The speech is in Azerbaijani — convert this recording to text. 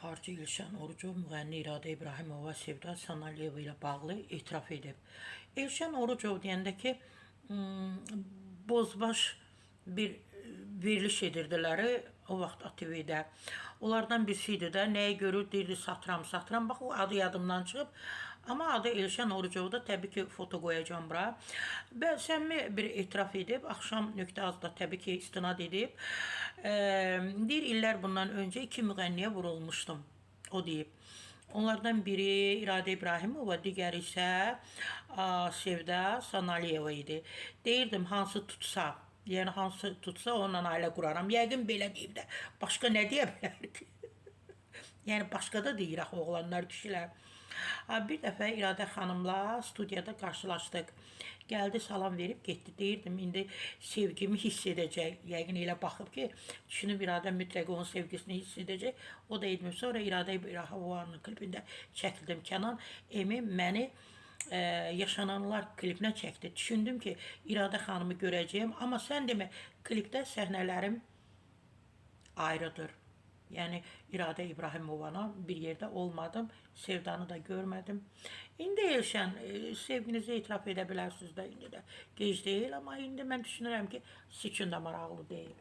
Harcı İlşən Orucov müğənni İradə İbrahimova Sevda Sanaliyeva ilə bağlı etiraf edib. Elşən Orucov deyəndə ki, bozbaş bir veriliş edirdilər o vaxt ATV-də. Onlardan birisi idi də, nəyə görür, deyirdi satıram, satıram. Bax, o adı yadımdan çıxıb. Amma adı Elşən Orucovda təbii ki, foto qoyacağım bura. Və səmimi bir etiraf edib, axşam.az-da təbii ki, istinad edib. Deyir, illər bundan öncə 2 müğənniyə vurulmuşdum, o deyib. Onlardan biri İradə İbrahimova, digəri isə Sevda Sanaliyeva idi. Deyirdim, hansı tutsa, yəni hansı tutsa onunla ailə quraram. Yəqin belə deyib də, başqa nə deyə bilərdi? Yəni başqa da deyir axı oğlanlar, kişilər. Bir dəfə İradə xanımla studiyada qarşılaşdıq. Gəldi, salam verib getdi. Deyirdim, indi sevgimi hiss edəcək. Yəqin elə baxıb ki, düşünüb İradə mütləq onun sevgisini hiss edəcək. O da etmir. Sonra İradə İbrahimovanın klipində çəkildim. Kənan Emin məni yaşananlar klipinə çəkdi. Düşündüm ki, İradə xanımı görəcəyim. Amma sən demə, klipdə səhnələrim ayrıdır. Yəni İradə İbrahimovana bir yerdə olmadım, Sevdanı da görmədim. İndi Elşən, sevginizi etiraf edə bilərsiniz də, indi də gec deyil, amma indi mən düşünürəm ki, siz üçün də maraqlı deyil.